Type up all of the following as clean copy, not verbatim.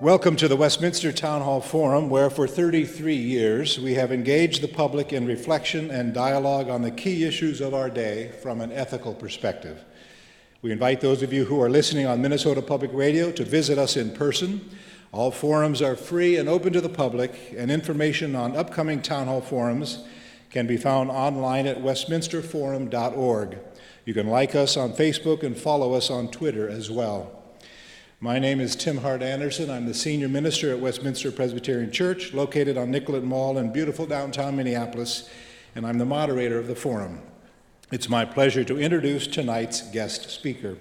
Welcome to the Westminster Town Hall Forum, where for 33 years we have engaged the public in reflection and dialogue on the key issues of our day from an ethical perspective. We invite those of you who are listening on Minnesota Public Radio to visit us in person. All forums are free and open to the public, and information on upcoming town hall forums can be found online at westminsterforum.org. You can like us on Facebook and follow us on Twitter as well. My name is Tim Hart Anderson. I'm the senior minister at Westminster Presbyterian Church, located on Nicollet Mall in beautiful downtown Minneapolis, and I'm the moderator of the forum. It's my pleasure to introduce tonight's guest speaker.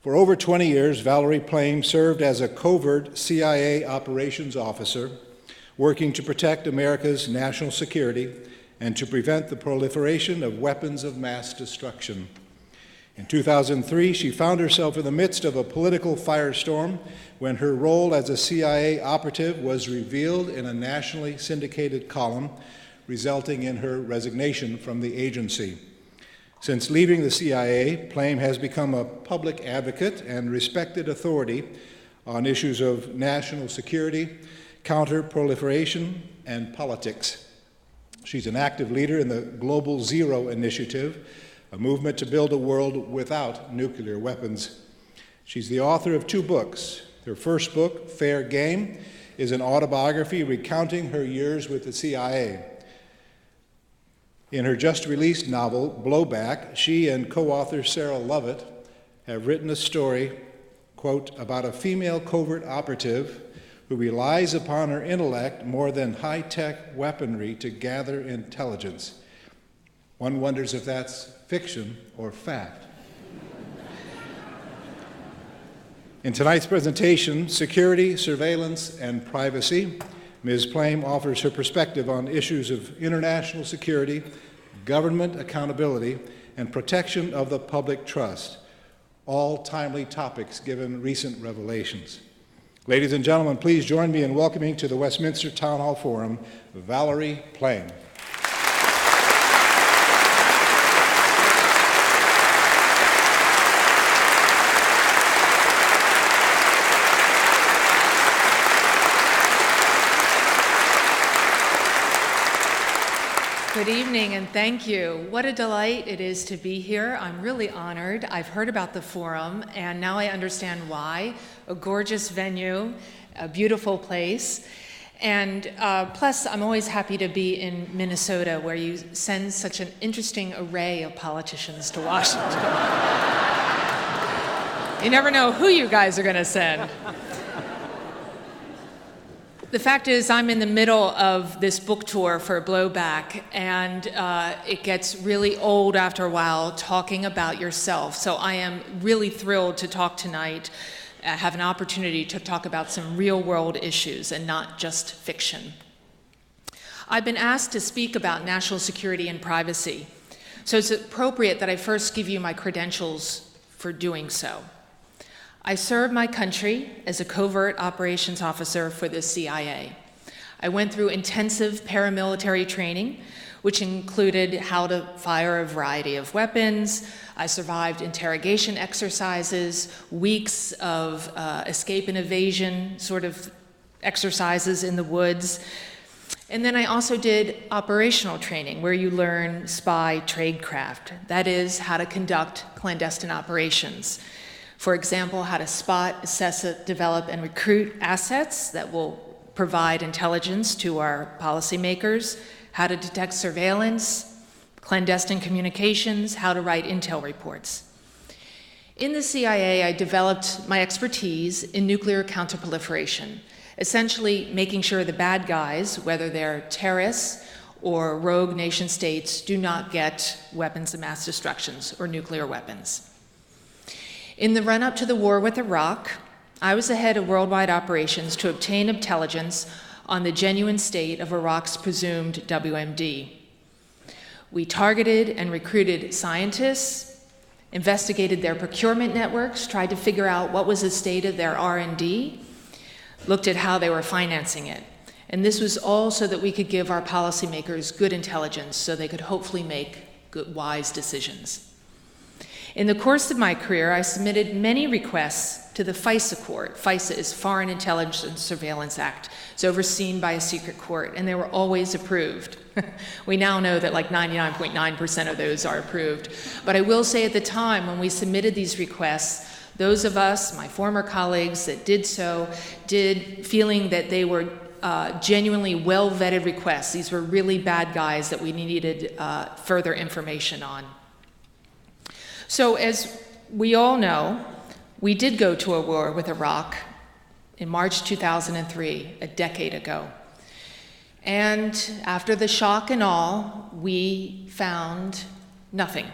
For over 20 years, Valerie Plame served as a covert CIA operations officer, working to protect America's national security and to prevent the proliferation of weapons of mass destruction. In 2003, she found herself in the midst of a political firestorm when her role as a CIA operative was revealed in a nationally syndicated column, resulting in her resignation from the agency. Since leaving the CIA, Plame has become a public advocate and respected authority on issues of national security, counter-proliferation, and politics. She's an active leader in the Global Zero Initiative, a movement to build a world without nuclear weapons. She's the author of 2 books. Her first book, Fair Game, is an autobiography recounting her years with the CIA. In her just-released novel, Blowback, she and co-author Sarah Lovett have written a story, quote, about a female covert operative who relies upon her intellect more than high-tech weaponry to gather intelligence. One wonders if that's fiction or fact. In tonight's presentation, Security, Surveillance, and Privacy, Ms. Plame offers her perspective on issues of international security, government accountability, and protection of the public trust, all timely topics given recent revelations. Ladies and gentlemen, please join me in welcoming to the Westminster Town Hall Forum, Valerie Plame. Good evening and thank you. What a delight it is to be here. I'm really honored. I've heard about the forum and now I understand why. A gorgeous venue, a beautiful place, and plus I'm always happy to be in Minnesota where you send such an interesting array of politicians to Washington. You never know who you guys are going to send. The fact is, I'm in the middle of this book tour for Blowback, and it gets really old after a while talking about yourself. So I am really thrilled to talk tonight, have an opportunity to talk about some real-world issues and not just fiction. I've been asked to speak about national security and privacy, so it's appropriate that I first give you my credentials for doing so. I served my country as a covert operations officer for the CIA. I went through intensive paramilitary training, which included how to fire a variety of weapons. I survived interrogation exercises, weeks of escape and evasion sort of exercises in the woods. And then I also did operational training, where you learn spy tradecraft. That is, how to conduct clandestine operations. For example, how to spot, assess, develop, and recruit assets that will provide intelligence to our policymakers, how to detect surveillance, clandestine communications, how to write intel reports. In the CIA, I developed my expertise in nuclear counter-proliferation, essentially making sure the bad guys, whether they're terrorists or rogue nation states, do not get weapons of mass destruction or nuclear weapons. In the run-up to the war with Iraq, I was the head of worldwide operations to obtain intelligence on the genuine state of Iraq's presumed WMD. We targeted and recruited scientists, investigated their procurement networks, tried to figure out what was the state of their R&D, looked at how they were financing it. And this was all so that we could give our policymakers good intelligence so they could hopefully make good, wise decisions. In the course of my career, I submitted many requests to the FISA court. FISA is Foreign Intelligence Surveillance Act. It's overseen by a secret court, and they were always approved. We now know that like 99.9% of those are approved. But I will say at the time when we submitted these requests, those of us, my former colleagues that did so, did feeling that they were genuinely well-vetted requests. These were really bad guys that we needed further information on. So as we all know, we did go to a war with Iraq in March 2003, a decade ago. And after the shock and awe, we found nothing.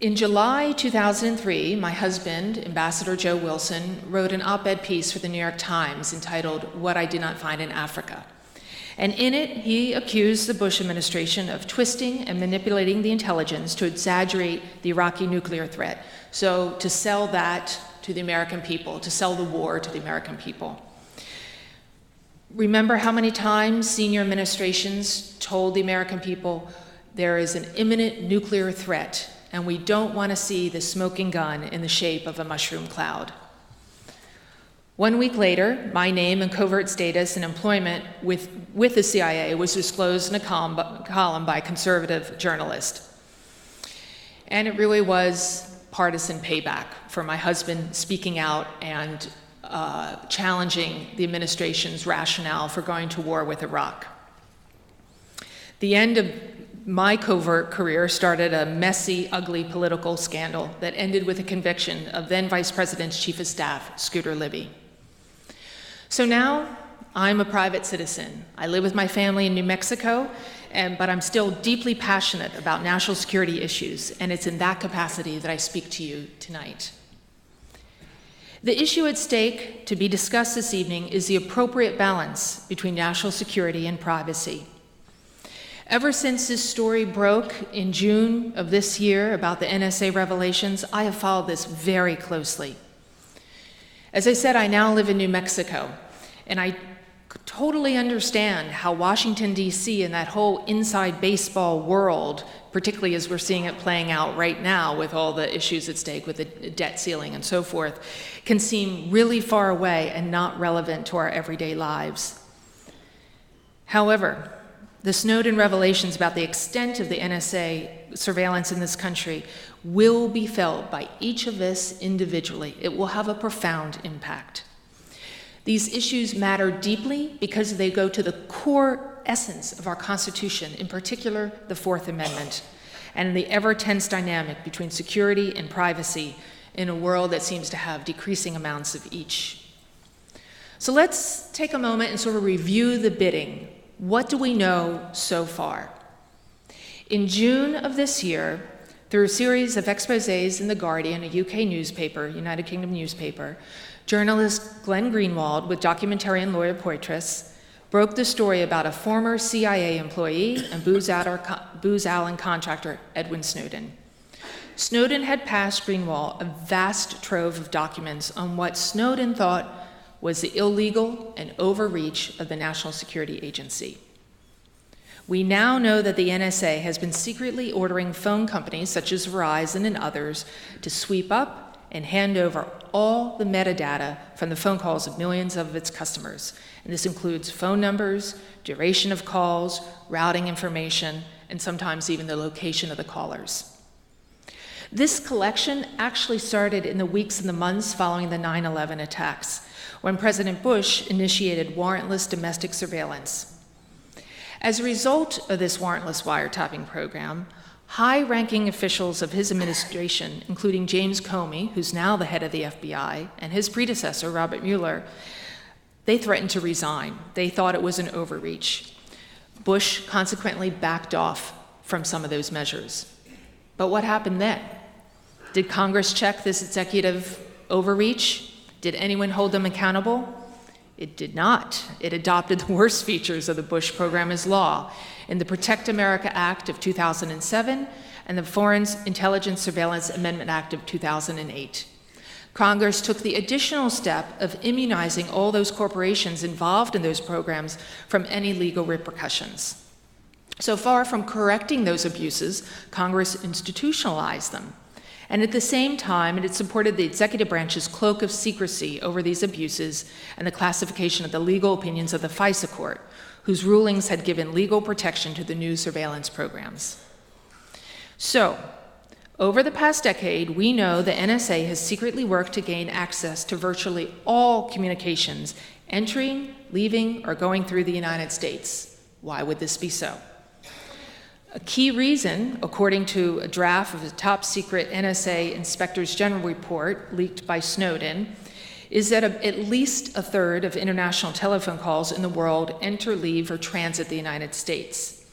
In July 2003, my husband, Ambassador Joe Wilson, wrote an op-ed piece for the New York Times entitled "What I Did Not Find in Africa." And in it, he accused the Bush administration of twisting and manipulating the intelligence to exaggerate the Iraqi nuclear threat. So to sell that to the American people, to sell the war to the American people. Remember how many times senior administrations told the American people there is an imminent nuclear threat, and we don't want to see the smoking gun in the shape of a mushroom cloud. 1 week later, my name and covert status and employment with the CIA was disclosed in a column by a conservative journalist. And it really was partisan payback for my husband speaking out and challenging the administration's rationale for going to war with Iraq. The end of my covert career started a messy, ugly political scandal that ended with a conviction of then Vice President's Chief of Staff, Scooter Libby. So now I'm a private citizen. I live with my family in New Mexico, but I'm still deeply passionate about national security issues, and it's in that capacity that I speak to you tonight. The issue at stake to be discussed this evening is the appropriate balance between national security and privacy. Ever since this story broke in June of this year about the NSA revelations, I have followed this very closely. As I said, I now live in New Mexico, and I totally understand how Washington, D.C. and that whole inside baseball world, particularly as we're seeing it playing out right now with all the issues at stake with the debt ceiling and so forth, can seem really far away and not relevant to our everyday lives. However, the Snowden revelations about the extent of the NSA surveillance in this country will be felt by each of us individually. It will have a profound impact. These issues matter deeply because they go to the core essence of our Constitution, in particular the Fourth Amendment, and the ever-tense dynamic between security and privacy in a world that seems to have decreasing amounts of each. So let's take a moment and sort of review the bidding. What do we know so far? In June of this year, through a series of exposés in The Guardian, a UK newspaper, United Kingdom newspaper, journalist Glenn Greenwald with documentarian Laura Poitras broke the story about a former CIA employee and Booz Allen contractor, Edwin Snowden. Snowden had passed Greenwald a vast trove of documents on what Snowden thought was the illegal and overreach of the National Security Agency. We now know that the NSA has been secretly ordering phone companies such as Verizon and others to sweep up and hand over all the metadata from the phone calls of millions of its customers. And this includes phone numbers, duration of calls, routing information, and sometimes even the location of the callers. This collection actually started in the weeks and the months following the 9/11 attacks, when President Bush initiated warrantless domestic surveillance. As a result of this warrantless wiretapping program, high-ranking officials of his administration, including James Comey, who's now the head of the FBI, and his predecessor, Robert Mueller, they threatened to resign. They thought it was an overreach. Bush consequently backed off from some of those measures. But what happened then? Did Congress check this executive overreach? Did anyone hold them accountable? It did not. It adopted the worst features of the Bush program as law in the Protect America Act of 2007 and the Foreign Intelligence Surveillance Amendment Act of 2008. Congress took the additional step of immunizing all those corporations involved in those programs from any legal repercussions. So far from correcting those abuses, Congress institutionalized them. And at the same time, it had supported the executive branch's cloak of secrecy over these abuses and the classification of the legal opinions of the FISA court, whose rulings had given legal protection to the new surveillance programs. So, over the past decade, we know the NSA has secretly worked to gain access to virtually all communications entering, leaving, or going through the United States. Why would this be so? A key reason, according to a draft of the top-secret NSA Inspectors General report leaked by Snowden, is that at least a third of international telephone calls in the world enter, leave, or transit the United States.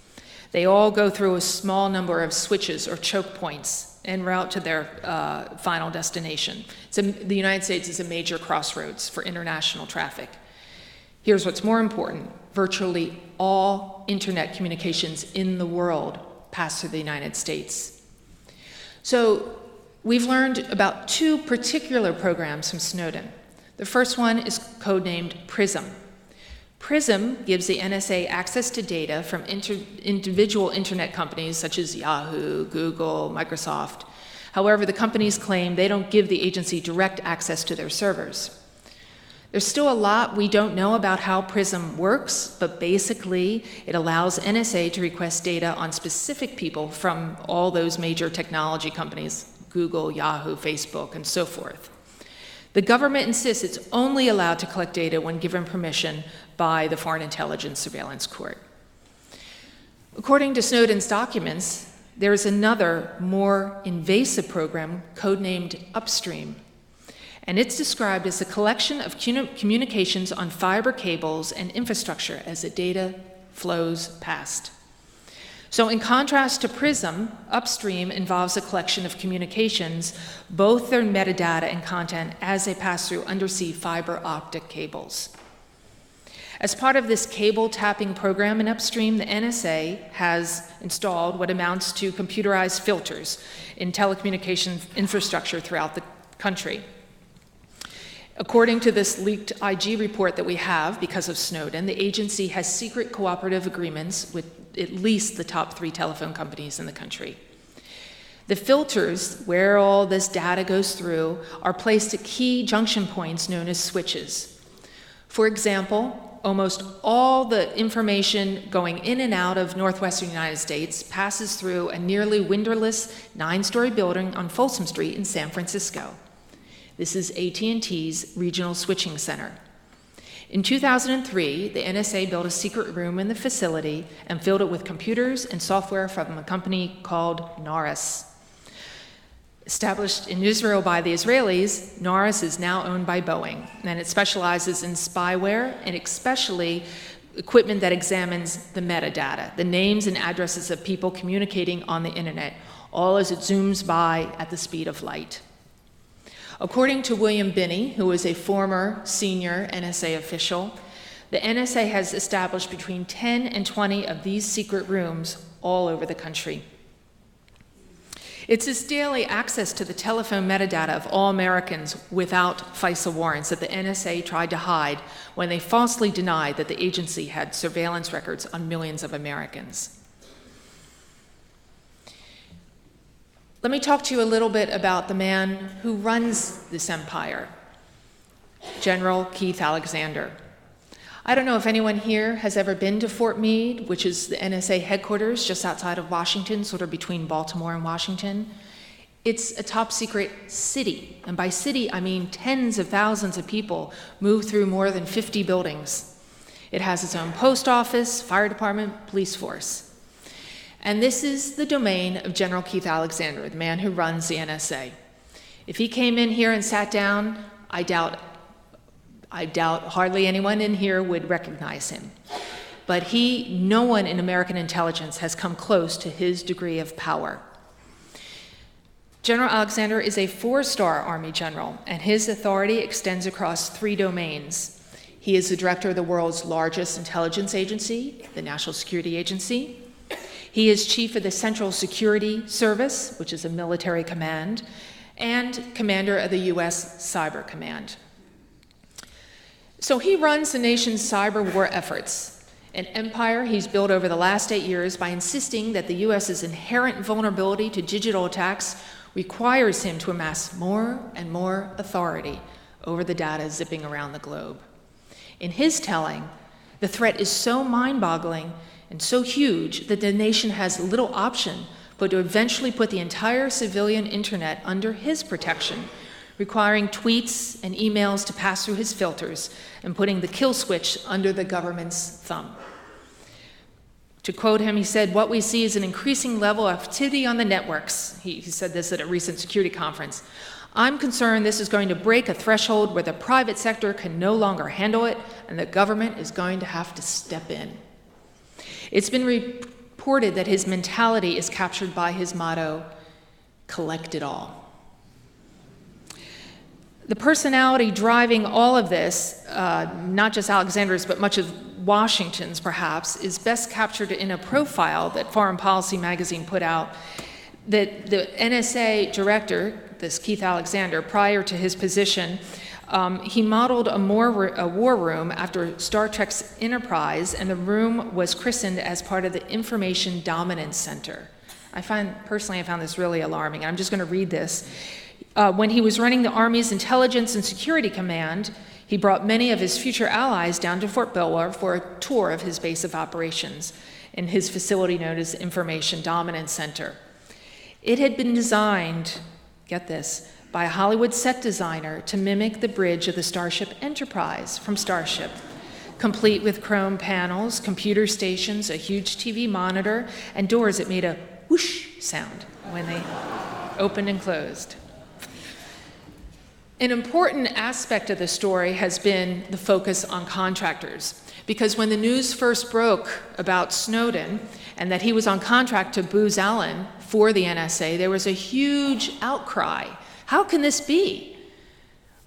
They all go through a small number of switches or choke points en route to their final destination. The United States is a major crossroads for international traffic. Here's what's more important. Virtually all internet communications in the world pass through the United States. So we've learned about two particular programs from Snowden. The first one is codenamed PRISM. PRISM gives the NSA access to data from individual internet companies such as Yahoo, Google, Microsoft. However, the companies claim they don't give the agency direct access to their servers. There's still a lot we don't know about how PRISM works, but basically it allows NSA to request data on specific people from all those major technology companies, Google, Yahoo, Facebook, and so forth. The government insists it's only allowed to collect data when given permission by the Foreign Intelligence Surveillance Court. According to Snowden's documents, there is another, more invasive program codenamed Upstream, and it's described as a collection of communications on fiber cables and infrastructure as the data flows past. So in contrast to PRISM, Upstream involves a collection of communications, both their metadata and content, as they pass through undersea fiber optic cables. As part of this cable tapping program in Upstream, the NSA has installed what amounts to computerized filters in telecommunications infrastructure throughout the country. According to this leaked IG report that we have because of Snowden, the agency has secret cooperative agreements with at least the top 3 telephone companies in the country. The filters, where all this data goes through, are placed at key junction points known as switches. For example, almost all the information going in and out of northwestern United States passes through a nearly windowless 9-story building on Folsom Street in San Francisco. This is AT&T's regional switching center. In 2003, the NSA built a secret room in the facility and filled it with computers and software from a company called Narus. Established in Israel by the Israelis, Narus is now owned by Boeing, and it specializes in spyware and especially equipment that examines the metadata, the names and addresses of people communicating on the internet, all as it zooms by at the speed of light. According to William Binney, who is a former senior NSA official, the NSA has established between 10 and 20 of these secret rooms all over the country. It's this daily access to the telephone metadata of all Americans without FISA warrants that the NSA tried to hide when they falsely denied that the agency had surveillance records on millions of Americans. Let me talk to you a little bit about the man who runs this empire, General Keith Alexander. I don't know if anyone here has ever been to Fort Meade, which is the NSA headquarters just outside of Washington, sort of between Baltimore and Washington. It's a top secret city, and by city I mean tens of thousands of people move through more than 50 buildings. It has its own post office, fire department, police force. And this is the domain of General Keith Alexander, the man who runs the NSA. If he came in here and sat down, I doubt hardly anyone in here would recognize him. But no one in American intelligence has come close to his degree of power. General Alexander is a 4-star Army general, and his authority extends across 3 domains. He is the director of the world's largest intelligence agency, the National Security Agency. He is chief of the Central Security Service, which is a military command, and commander of the U.S. Cyber Command. So he runs the nation's cyber war efforts, an empire he's built over the last 8 years by insisting that the U.S.'s inherent vulnerability to digital attacks requires him to amass more and more authority over the data zipping around the globe. In his telling, the threat is so mind-boggling and so huge that the nation has little option but to eventually put the entire civilian internet under his protection, requiring tweets and emails to pass through his filters and putting the kill switch under the government's thumb. To quote him, he said, "What we see is an increasing level of activity on the networks." He said this at a recent security conference. "I'm concerned this is going to break a threshold where the private sector can no longer handle it, and the government is going to have to step in." It's been reported that his mentality is captured by his motto, "Collect it all." The personality driving all of this, not just Alexander's, but much of Washington's perhaps, is best captured in a profile that Foreign Policy magazine put out that the NSA director, this Keith Alexander, prior to his position, he modeled a war room after Star Trek's Enterprise, and the room was christened as part of the Information Dominance Center. Personally, I found this really alarming. I'm just going to read this. When he was running the Army's Intelligence and Security Command, he brought many of his future allies down to Fort Belvoir for a tour of his base of operations in his facility known as Information Dominance Center. It had been designed, get this, by a Hollywood set designer to mimic the bridge of the Starship Enterprise from Starship, complete with chrome panels, computer stations, a huge TV monitor, and doors that made a whoosh sound when they opened and closed. An important aspect of the story has been the focus on contractors, because when the news first broke about Snowden and that he was on contract to Booz Allen for the NSA, there was a huge outcry. How can this be?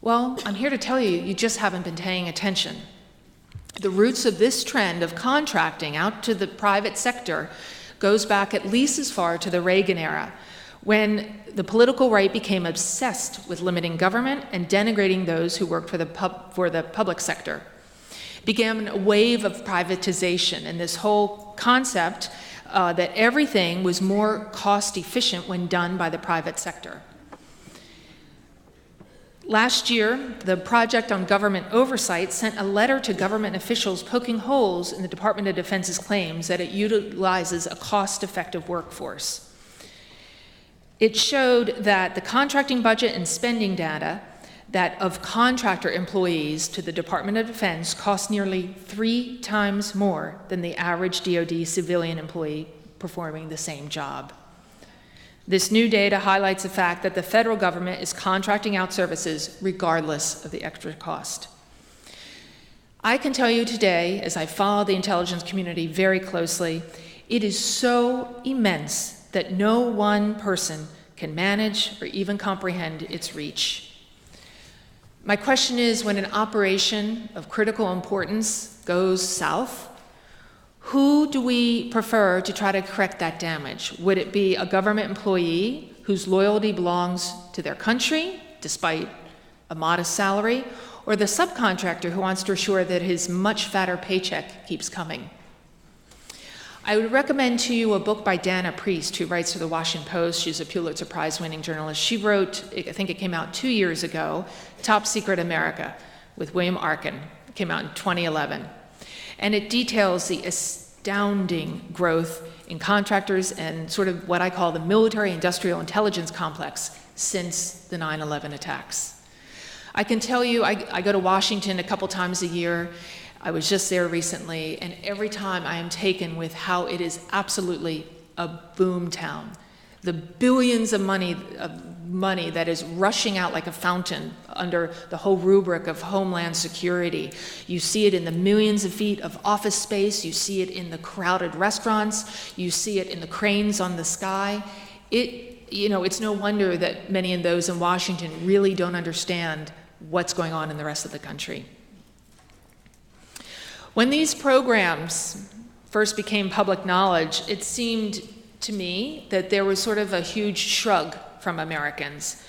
Well, I'm here to tell you, you just haven't been paying attention. The roots of this trend of contracting out to the private sector goes back at least as far to the Reagan era, when the political right became obsessed with limiting government and denigrating those who worked for the public sector. Began a wave of privatization, and this whole concept that everything was more cost efficient when done by the private sector. Last year, the Project on Government Oversight sent a letter to government officials poking holes in the Department of Defense's claims that it utilizes a cost-effective workforce. It showed that the contracting budget and spending data that of contractor employees to the Department of Defense cost nearly 3 times more than the average DoD civilian employee performing the same job. This new data highlights the fact that the federal government is contracting out services regardless of the extra cost. I can tell you today, as I follow the intelligence community very closely, it is so immense that no one person can manage or even comprehend its reach. My question is, when an operation of critical importance goes south, who do we prefer to try to correct that damage? Would it be a government employee whose loyalty belongs to their country, despite a modest salary, or the subcontractor who wants to assure that his much fatter paycheck keeps coming? I would recommend to you a book by Dana Priest, who writes for the Washington Post. She's a Pulitzer Prize-winning journalist. She wrote, I think it came out 2 years ago, Top Secret America, with William Arkin. It came out in 2011. And it details the astounding growth in contractors and sort of what I call the military-industrial intelligence complex since the 9/11 attacks. I can tell you, I go to Washington a couple times a year. I was just there recently, and every time I am taken with how it is absolutely a boom town. The billions of money that is rushing out like a fountain under the whole rubric of homeland security. You see it in the millions of feet of office space. You see it in the crowded restaurants. You see it in the cranes on the sky. It's no wonder that many of those in Washington really don't understand what's going on in the rest of the country. When these programs first became public knowledge, it seemed to me that there was sort of a huge shrug from Americans,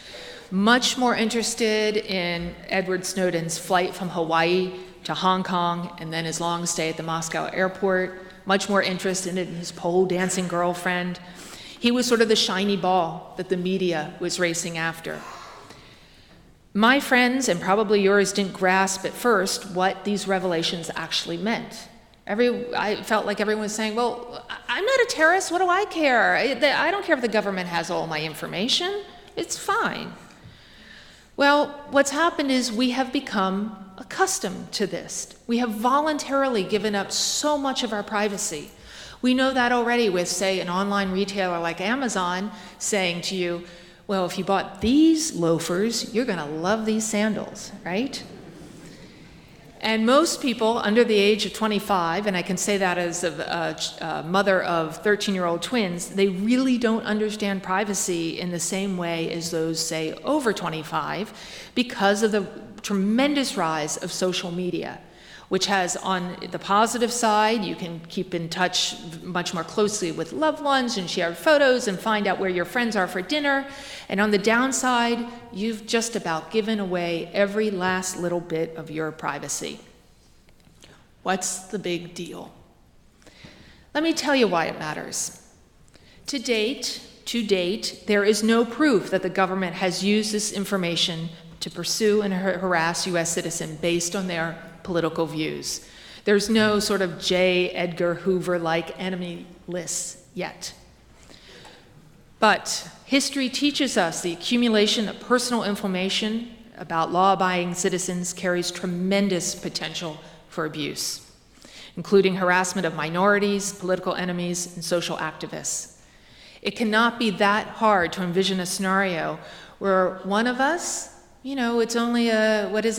much more interested in Edward Snowden's flight from Hawaii to Hong Kong and then his long stay at the Moscow airport, much more interested in his pole dancing girlfriend. He was sort of the shiny ball that the media was racing after. My friends, and probably yours, didn't grasp at first what these revelations actually meant. I felt like everyone was saying, well, I'm not a terrorist, what do I care? I don't care if the government has all my information, it's fine. Well, what's happened is we have become accustomed to this. We have voluntarily given up so much of our privacy. We know that already with, say, an online retailer like Amazon saying to you, well, if you bought these loafers, you're gonna love these sandals, right? And most people under the age of 25, and I can say that as a mother of 13-year-old twins, they really don't understand privacy in the same way as those, say, over 25, because of the tremendous rise of social media, which has, on the positive side, you can keep in touch much more closely with loved ones and share photos and find out where your friends are for dinner. And on the downside, you've just about given away every last little bit of your privacy. What's the big deal? Let me tell you why it matters. To date, there is no proof that the government has used this information to pursue and harass U.S. citizens based on their political views. There's no sort of J. Edgar Hoover-like enemy list yet. But history teaches us the accumulation of personal information about law-abiding citizens carries tremendous potential for abuse, including harassment of minorities, political enemies, and social activists. It cannot be that hard to envision a scenario where one of us, it's only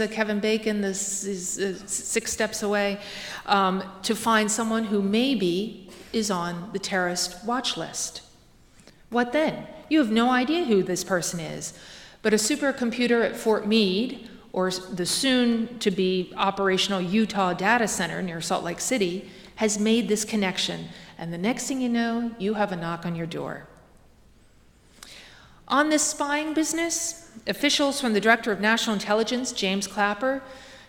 Kevin Bacon, this is 6 steps away, to find someone who maybe is on the terrorist watch list. What then? You have no idea who this person is, but a supercomputer at Fort Meade, or the soon-to-be operational Utah data center near Salt Lake City, has made this connection, and the next thing you know, you have a knock on your door. On this spying business, officials from the Director of National Intelligence, James Clapper,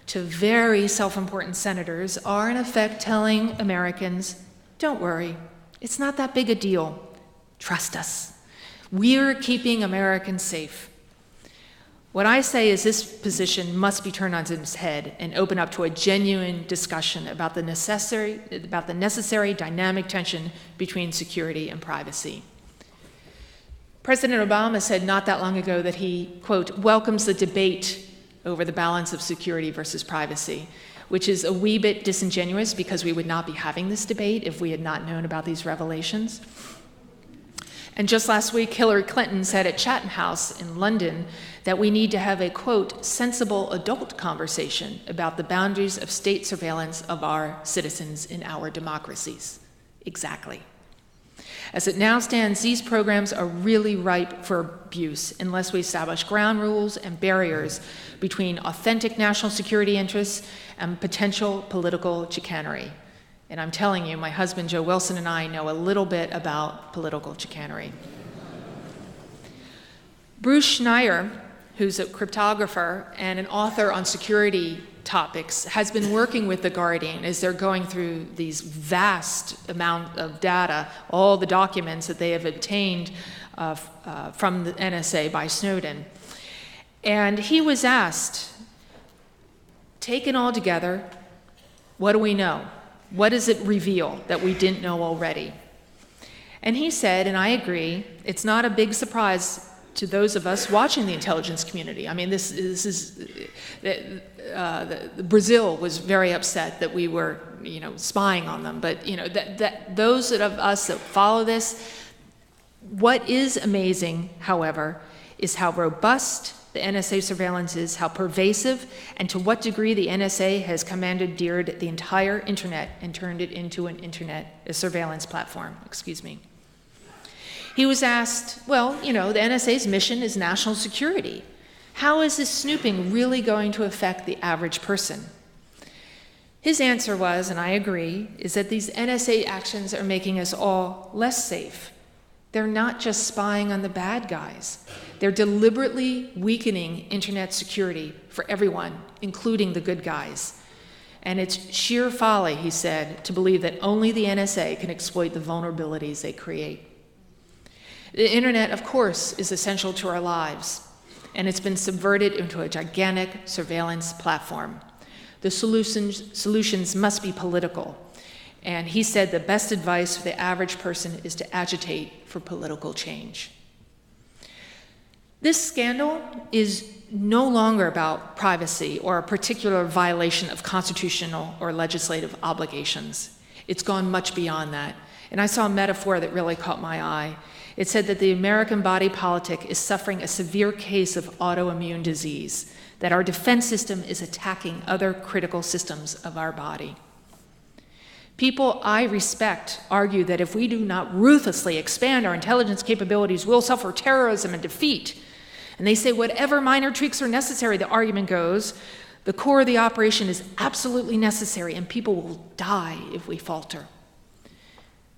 to very self-important senators are in effect telling Americans, don't worry, it's not that big a deal. Trust us. We're keeping Americans safe. What I say is this position must be turned on its head and open up to a genuine discussion about the necessary dynamic tension between security and privacy. President Obama said not that long ago that he, quote, welcomes the debate over the balance of security versus privacy, which is a wee bit disingenuous because we would not be having this debate if we had not known about these revelations. And just last week, Hillary Clinton said at Chatham House in London that we need to have a, quote, sensible adult conversation about the boundaries of state surveillance of our citizens in our democracies. Exactly. As it now stands, these programs are really ripe for abuse unless we establish ground rules and barriers between authentic national security interests and potential political chicanery. And I'm telling you, my husband, Joe Wilson, and I know a little bit about political chicanery. Bruce Schneier, who's a cryptographer and an author on security topics, has been working with The Guardian as they're going through these vast amount of data, all the documents that they have obtained from the NSA by Snowden. And he was asked, taken all together, what do we know? What does it reveal that we didn't know already? And he said, and I agree, it's not a big surprise to those of us watching the intelligence community. I mean, Brazil was very upset that we were, spying on them. But, those of us that follow this, what is amazing, however, is how robust the NSA surveillance is, how pervasive, and to what degree the NSA has commandeered the entire internet and turned it into a surveillance platform, He was asked, well, the NSA's mission is national security. How is this snooping really going to affect the average person? His answer was, and I agree, is that these NSA actions are making us all less safe. They're not just spying on the bad guys. They're deliberately weakening internet security for everyone, including the good guys. And it's sheer folly, he said, to believe that only the NSA can exploit the vulnerabilities they create. The internet, of course, is essential to our lives, and it's been subverted into a gigantic surveillance platform. The solutions must be political, and he said the best advice for the average person is to agitate for political change. This scandal is no longer about privacy or a particular violation of constitutional or legislative obligations. It's gone much beyond that. And I saw a metaphor that really caught my eye. It said that the American body politic is suffering a severe case of autoimmune disease, that our defense system is attacking other critical systems of our body. People I respect argue that if we do not ruthlessly expand our intelligence capabilities, we'll suffer terrorism and defeat. And they say whatever minor tweaks are necessary, the argument goes, the core of the operation is absolutely necessary and people will die if we falter.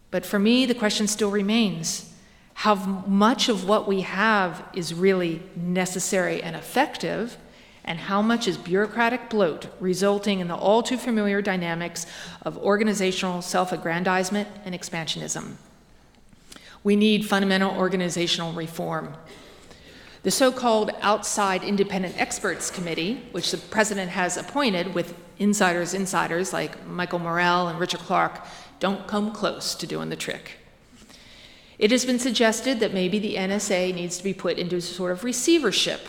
But for me, the question still remains, how much of what we have is really necessary and effective, and how much is bureaucratic bloat resulting in the all too familiar dynamics of organizational self-aggrandizement and expansionism? We need fundamental organizational reform. The so-called Outside Independent Experts Committee, which the president has appointed with insiders like Michael Morrell and Richard Clark, don't come close to doing the trick. It has been suggested that maybe the NSA needs to be put into a sort of receivership,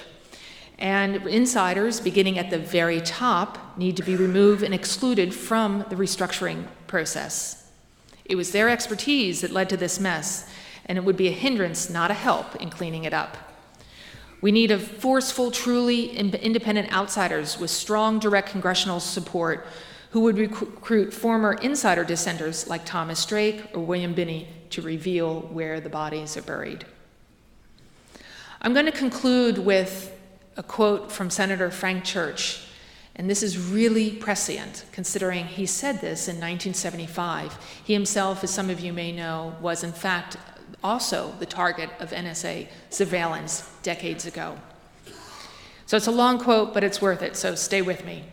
and insiders, beginning at the very top, need to be removed and excluded from the restructuring process. It was their expertise that led to this mess, and it would be a hindrance, not a help, in cleaning it up. We need a forceful, truly independent outsiders with strong direct congressional support who would recruit former insider dissenters like Thomas Drake or William Binney to reveal where the bodies are buried. I'm going to conclude with a quote from Senator Frank Church, and this is really prescient considering he said this in 1975. He himself, as some of you may know, was in fact also the target of NSA surveillance decades ago. So it's a long quote, but it's worth it, so stay with me.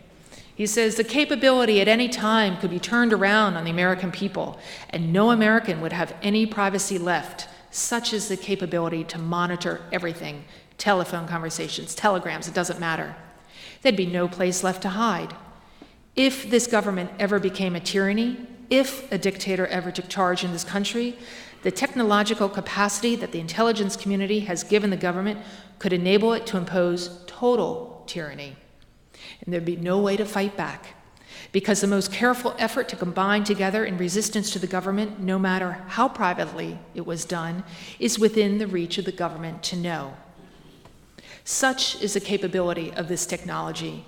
He says, the capability at any time could be turned around on the American people, and no American would have any privacy left. Such is the capability to monitor everything, telephone conversations, telegrams, it doesn't matter. There'd be no place left to hide. If this government ever became a tyranny, if a dictator ever took charge in this country, the technological capacity that the intelligence community has given the government could enable it to impose total tyranny. And there'd be no way to fight back, because the most careful effort to combine together in resistance to the government, no matter how privately it was done, is within the reach of the government to know. Such is the capability of this technology.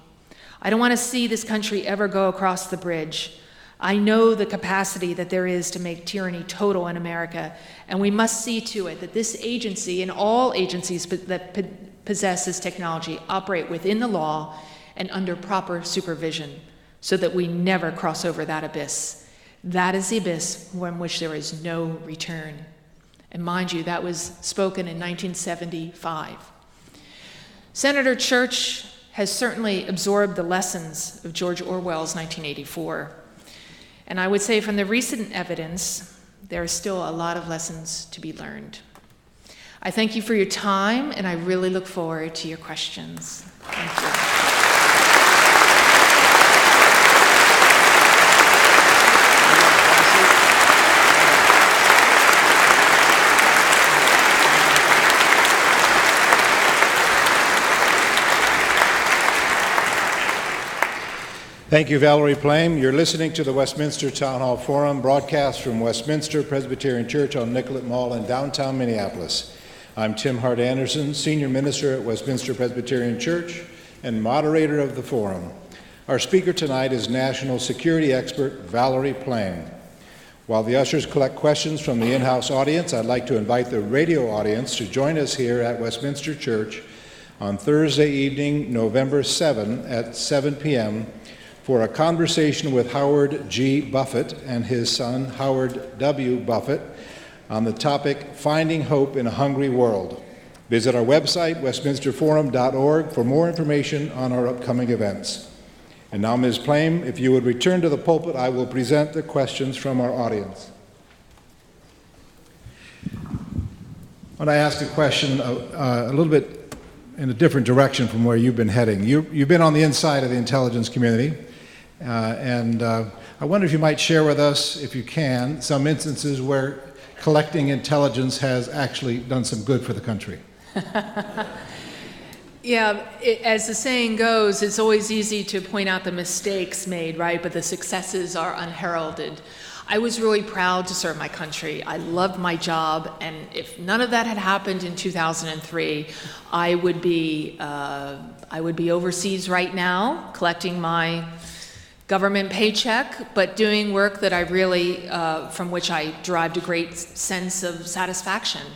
I don't want to see this country ever go across the bridge. I know the capacity that there is to make tyranny total in America, and we must see to it that this agency and all agencies that possess this technology operate within the law and under proper supervision so that we never cross over that abyss. That is the abyss from which there is no return. And mind you, that was spoken in 1975. Senator Church has certainly absorbed the lessons of George Orwell's 1984. And I would say from the recent evidence, there are still a lot of lessons to be learned. I thank you for your time, and I really look forward to your questions. Thank you. Thank you, Valerie Plame. You're listening to the Westminster Town Hall Forum, broadcast from Westminster Presbyterian Church on Nicollet Mall in downtown Minneapolis. I'm Tim Hart Anderson, Senior Minister at Westminster Presbyterian Church and moderator of the forum. Our speaker tonight is national security expert Valerie Plame. While the ushers collect questions from the in-house audience, I'd like to invite the radio audience to join us here at Westminster Church on Thursday evening, November 7 at 7 p.m. for a conversation with Howard G. Buffett and his son, Howard W. Buffett, on the topic, Finding Hope in a Hungry World. Visit our website, westminsterforum.org, for more information on our upcoming events. And now, Ms. Plame, if you would return to the pulpit, I will present the questions from our audience. want to ask a question a little bit in a different direction from where you've been heading. You've been on the inside of the intelligence community, and I wonder if you might share with us, if you can, some instances where collecting intelligence has actually done some good for the country. Yeah, as the saying goes, it's always easy to point out the mistakes made, right? But the successes are unheralded. I was really proud to serve my country. I loved my job, and if none of that had happened in 2003, I would be overseas right now, collecting my government paycheck, but doing work that I really, from which I derived a great sense of satisfaction.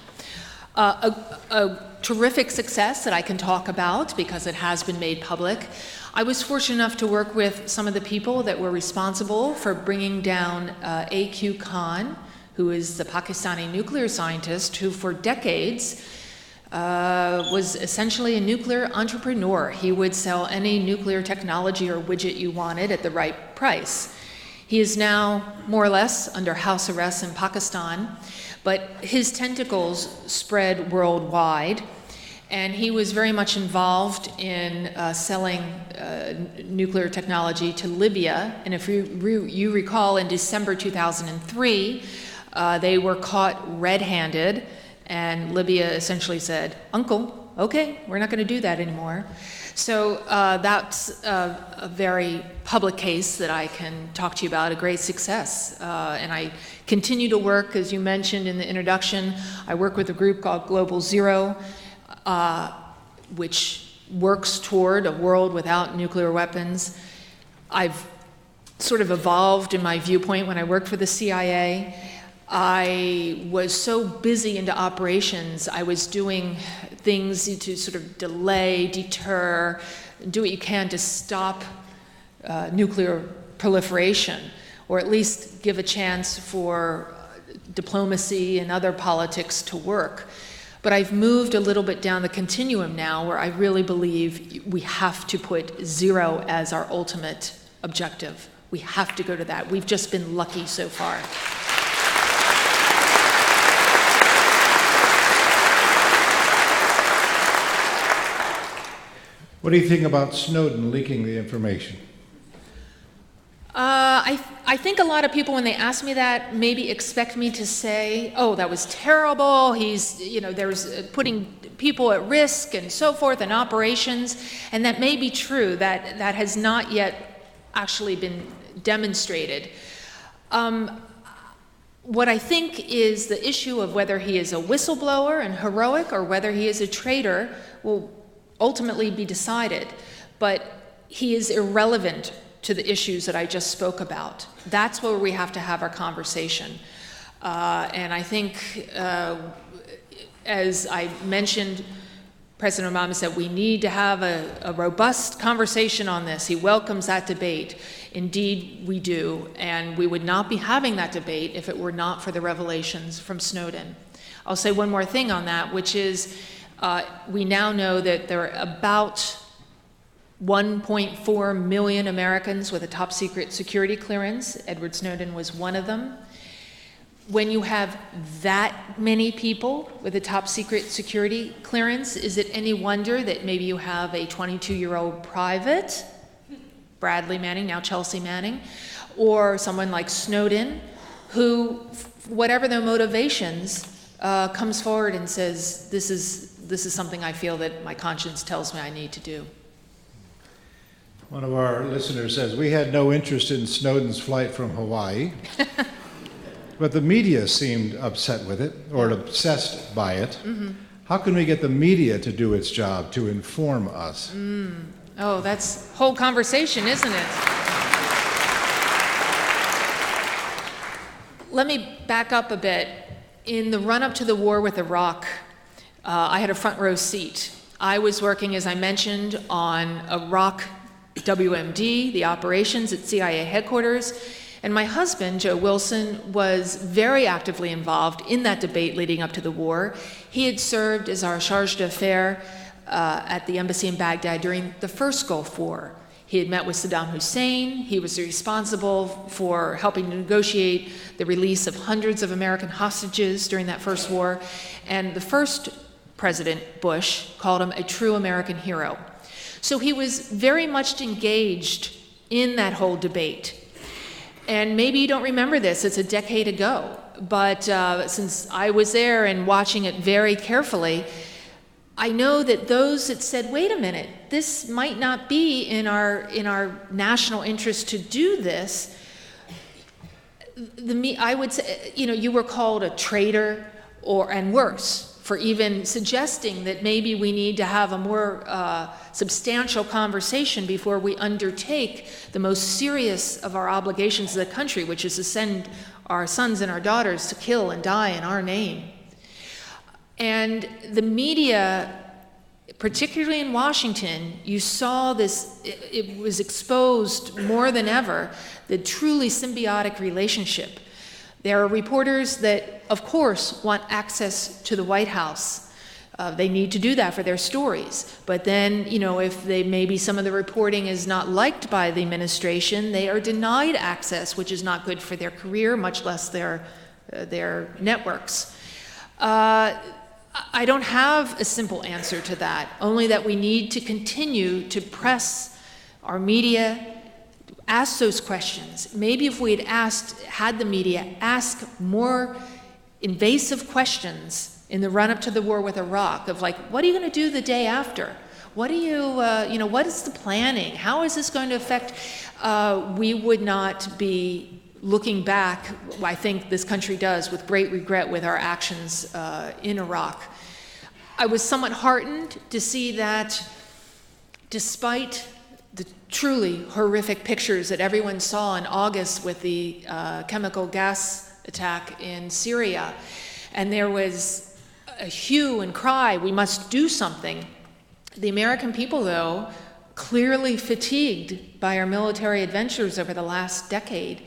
A terrific success that I can talk about because it has been made public. I was fortunate enough to work with some of the people that were responsible for bringing down A.Q. Khan, who is the Pakistani nuclear scientist who for decades was essentially a nuclear entrepreneur. He would sell any nuclear technology or widget you wanted at the right price. He is now more or less under house arrest in Pakistan, but his tentacles spread worldwide, and he was very much involved in selling nuclear technology to Libya. And if you recall, in December 2003, they were caught red-handed, and Libya essentially said, "Uncle, okay, we're not going to do that anymore." So that's a very public case that I can talk to you about, a great success. And I continue to work, as you mentioned in the introduction, I work with a group called Global Zero, which works toward a world without nuclear weapons. I've sort of evolved in my viewpoint when I worked for the CIA. I was so busy into operations, I was doing things to sort of delay, deter, do what you can to stop nuclear proliferation, or at least give a chance for diplomacy and other politics to work. But I've moved a little bit down the continuum now where I really believe we have to put zero as our ultimate objective. We have to go to that. We've just been lucky so far. What do you think about Snowden leaking the information? I think a lot of people, when they ask me that, maybe expect me to say, "Oh, that was terrible. He's, there's putting people at risk and so forth in operations," and that may be true. That has not yet actually been demonstrated. What I think is the issue of whether he is a whistleblower and heroic or whether he is a traitor will ultimately be decided, but he is irrelevant to the issues that I just spoke about. That's where we have to have our conversation. And I think, as I mentioned, President Obama said we need to have a robust conversation on this. He welcomes that debate. Indeed, we do. And we would not be having that debate if it were not for the revelations from Snowden. I'll say one more thing on that, which is we now know that there are about 1.4 million Americans with a top secret security clearance. Edward Snowden was one of them. When you have that many people with a top secret security clearance, is it any wonder that maybe you have a 22-year-old private, Bradley Manning, now Chelsea Manning, or someone like Snowden, who, whatever their motivations, comes forward and says, this is something I feel that my conscience tells me I need to do. One of our listeners says, we had no interest in Snowden's flight from Hawaii, but the media seemed upset with it, or obsessed by it. Mm-hmm. How can we get the media to do its job, to inform us? Oh, that's a whole conversation, isn't it? Let me back up a bit. In the run-up to the war with Iraq, I had a front row seat. I was working, as I mentioned, on Iraq WMD, the operations at CIA headquarters, and my husband, Joe Wilson, was very actively involved in that debate leading up to the war. He had served as our charge d'affaires at the embassy in Baghdad during the first Gulf War. He had met with Saddam Hussein. He was responsible for helping to negotiate the release of hundreds of American hostages during that first war. And the first President Bush called him a true American hero. So he was very much engaged in that whole debate. And maybe you don't remember this, it's a decade ago. But since I was there and watching it very carefully, I know that those that said, wait a minute, this might not be in our national interest to do this, I would say, you were called a traitor and worse for even suggesting that maybe we need to have a more substantial conversation before we undertake the most serious of our obligations to the country, which is to send our sons and our daughters to kill and die in our name. And the media, particularly in Washington, you saw this, it was exposed more than ever, the truly symbiotic relationship. There are reporters that, of course, want access to the White House. They need to do that for their stories. But then, if maybe some of the reporting is not liked by the administration, they are denied access, which is not good for their career, much less their networks. I don't have a simple answer to that, only that we need to continue to press our media, ask those questions. Maybe if we had the media ask more invasive questions in the run-up to the war with Iraq, of like, what are you going to do the day after? What are you, what is the planning? How is this going to affect? We would not be looking back, I think this country does, with great regret with our actions in Iraq. I was somewhat heartened to see that despite the truly horrific pictures that everyone saw in August with the chemical gas attack in Syria, and there was a hue and cry, we must do something. The American people, though, clearly fatigued by our military adventures over the last decade,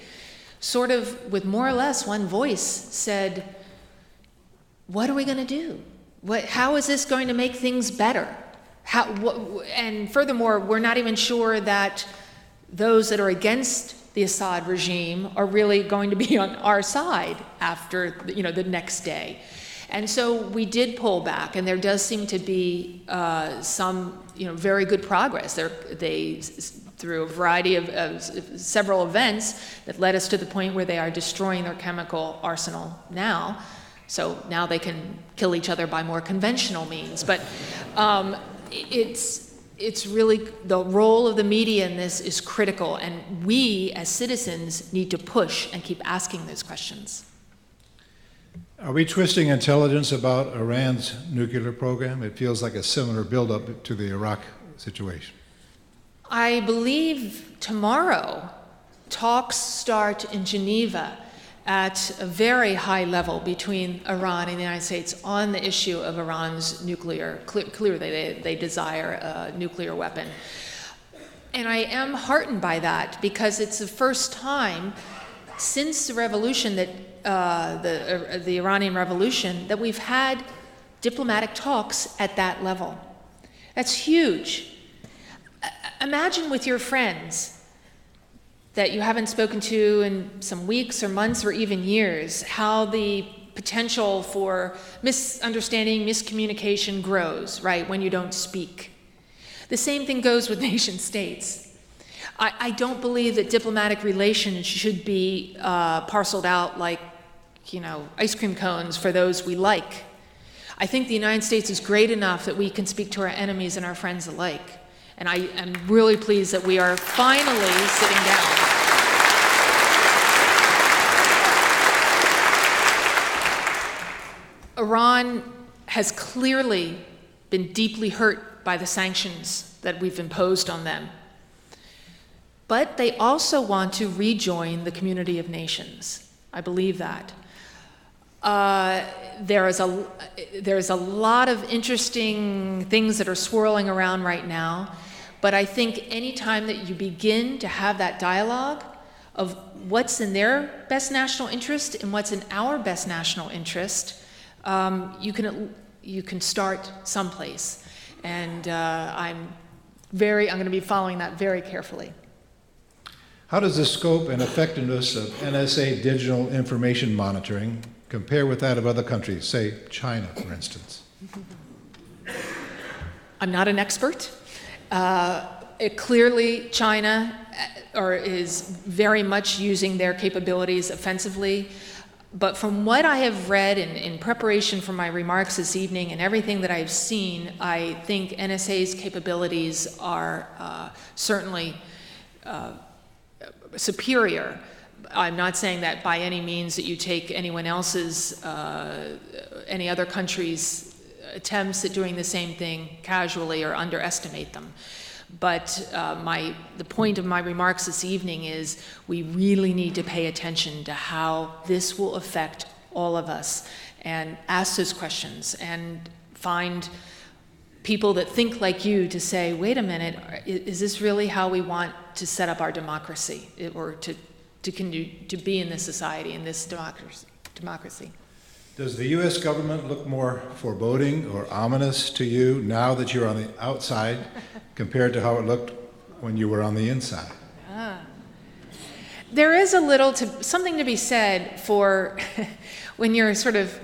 sort of with more or less one voice said, what are we going to do? How is this going to make things better? And furthermore, we're not even sure that those that are against the Assad regime are really going to be on our side after the next day. And so we did pull back, and there does seem to be some very good progress. They through a variety of several events that led us to the point where they are destroying their chemical arsenal now. So now they can kill each other by more conventional means. But it's really, the role of the media in this is critical, and we as citizens need to push and keep asking those questions. Are we twisting intelligence about Iran's nuclear program? It feels like a similar buildup to the Iraq situation. I believe tomorrow talks start in Geneva at a very high level between Iran and the United States on the issue of Iran's nuclear. Clearly, they desire a nuclear weapon. And I am heartened by that because it's the first time since the revolution that the Iranian Revolution that we've had diplomatic talks at that level. That's huge. Imagine with your friends that you haven't spoken to in some weeks or months or even years, how the potential for misunderstanding, miscommunication grows, right, when you don't speak. The same thing goes with nation states. I don't believe that diplomatic relations should be parceled out like, ice cream cones for those we like. I think the United States is great enough that we can speak to our enemies and our friends alike. And I am really pleased that we are finally sitting down. Iran has clearly been deeply hurt by the sanctions that we've imposed on them. But they also want to rejoin the community of nations. I believe that. There is a lot of interesting things that are swirling around right now, but I think any time that you begin to have that dialogue of what's in their best national interest and what's in our best national interest, you can start someplace. And I'm I'm going to be following that very carefully. How does the scope and effectiveness of NSA digital information monitoring compare with that of other countries, say China, for instance? I'm not an expert. Clearly, China is very much using their capabilities offensively. But from what I have read in preparation for my remarks this evening and everything that I've seen, I think NSA's capabilities are certainly superior. I'm not saying that by any means that you take anyone else's, any other country's attempts at doing the same thing casually or underestimate them. But the point of my remarks this evening is we really need to pay attention to how this will affect all of us and ask those questions and find people that think like you to say, wait a minute, is this really how we want to set up our democracy or to be in this society, in this democracy? Does the U.S. government look more foreboding or ominous to you now that you're on the outside compared to how it looked when you were on the inside? There is something to be said for when you're sort of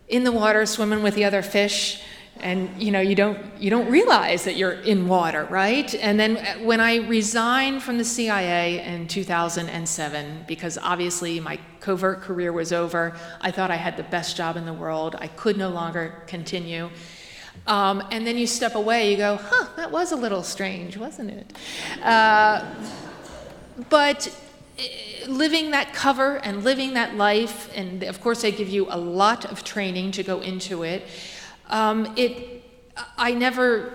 in the water swimming with the other fish, and you don't realize that you're in water, right? And then when I resigned from the CIA in 2007, because obviously my covert career was over, I thought I had the best job in the world. I could no longer continue. And then you step away, you go, that was a little strange, wasn't it? But living that cover and living that life, and of course they give you a lot of training to go into it, I never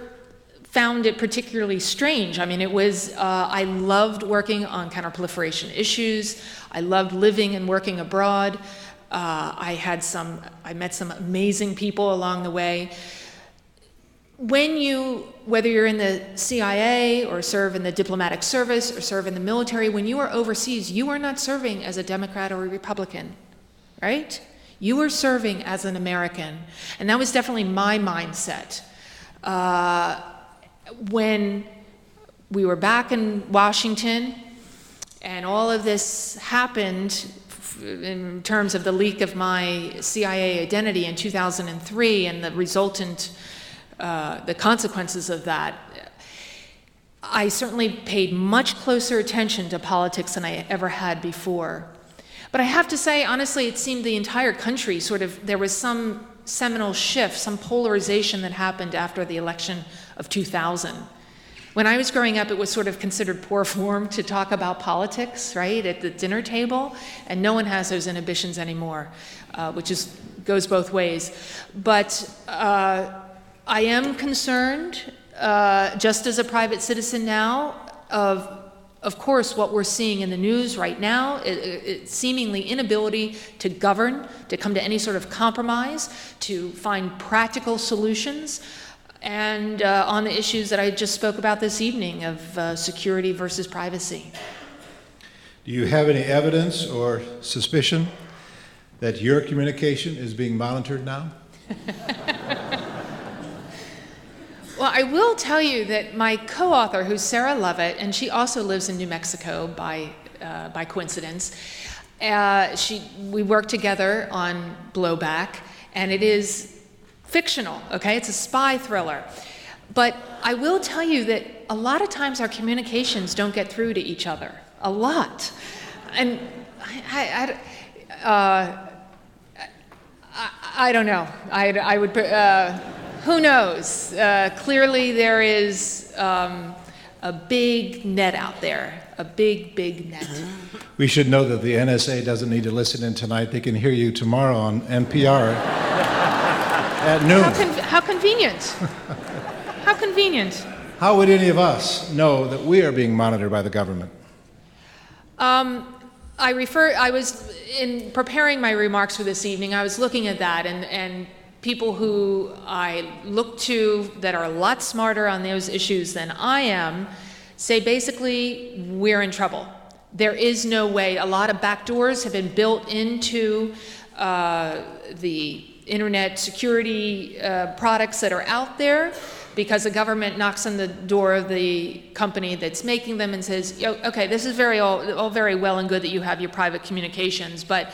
found it particularly strange. I mean, I loved working on counter-proliferation issues. I loved living and working abroad. I met some amazing people along the way. Whether you're in the CIA or serve in the diplomatic service or serve in the military, when you are overseas, you are not serving as a Democrat or a Republican, right? You were serving as an American, and that was definitely my mindset. When we were back in Washington, and all of this happened in terms of the leak of my CIA identity in 2003 and the resultant, the consequences of that, I certainly paid much closer attention to politics than I ever had before. But I have to say, honestly, it seemed the entire country there was some seminal shift, some polarization that happened after the election of 2000. When I was growing up, it was sort of considered poor form to talk about politics, right, at the dinner table, and no one has those inhibitions anymore, which goes both ways. But I am concerned, just as a private citizen now, of course, what we're seeing in the news right now, it's seemingly inability to govern, to come to any sort of compromise, to find practical solutions, and on the issues that I just spoke about this evening of security versus privacy. Do you have any evidence or suspicion that your communication is being monitored now? Well, I will tell you that my co-author, who's Sarah Lovett, and she also lives in New Mexico by coincidence, we work together on Blowback, and it is fictional, okay? It's a spy thriller. But I will tell you that a lot of times our communications don't get through to each other. A lot. And I don't know. I would... who knows? Clearly there is a big net out there, a big, big net. We should know that the NSA doesn't need to listen in tonight. They can hear you tomorrow on NPR at noon. How convenient. How convenient. How would any of us know that we are being monitored by the government? I was, in preparing my remarks for this evening, I was looking at that, and people who I look to that are a lot smarter on those issues than I am say basically we're in trouble. There is no way. A lot of backdoors have been built into the internet security products that are out there because the government knocks on the door of the company that's making them and says, okay, this is all very well and good that you have your private communications, but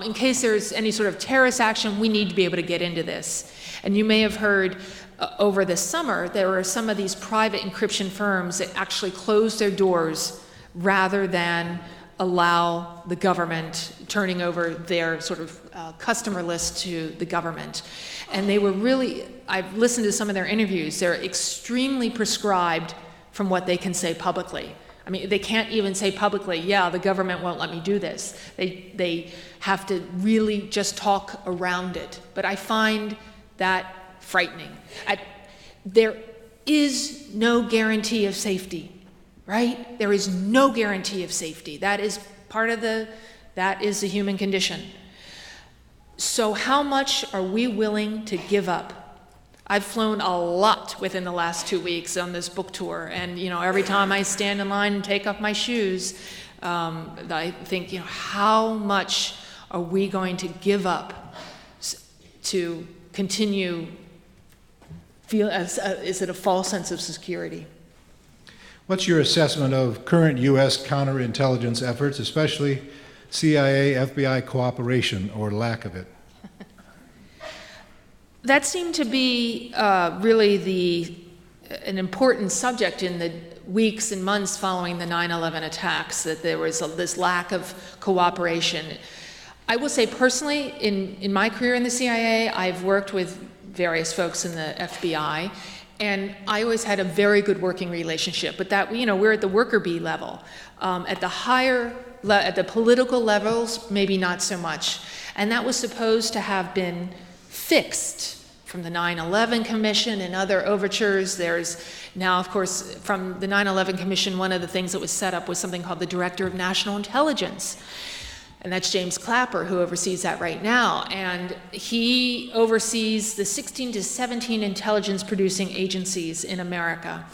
in case there's any sort of terrorist action, we need to be able to get into this. And you may have heard over the summer, there were some of these private encryption firms that actually closed their doors rather than allow the government turning over their sort of customer list to the government. And they were really, I've listened to some of their interviews, they're extremely prescribed from what they can say publicly. I mean, they can't even say publicly, yeah, the government won't let me do this. They have to really just talk around it. But I find that frightening. There is no guarantee of safety, right? There is no guarantee of safety. That is that is the human condition. So how much are we willing to give up? I've flown a lot within the last 2 weeks on this book tour, and every time I stand in line and take off my shoes, I think, how much are we going to give up to continue is it a false sense of security? What's your assessment of current U.S. counterintelligence efforts, especially CIA, FBI cooperation or lack of it? That seemed to be really an important subject in the weeks and months following the 9/11 attacks, that there was this lack of cooperation. I will say personally, in my career in the CIA, I've worked with various folks in the FBI, and I always had a very good working relationship. But that, we're at the worker bee level. At the political levels, maybe not so much. And that was supposed to have been fixed from the 9/11 Commission and other overtures. There's now, of course, from the 9/11 Commission, one of the things that was set up was something called the Director of National Intelligence. And that's James Clapper, who oversees that right now. And he oversees the 16 to 17 intelligence-producing agencies in America.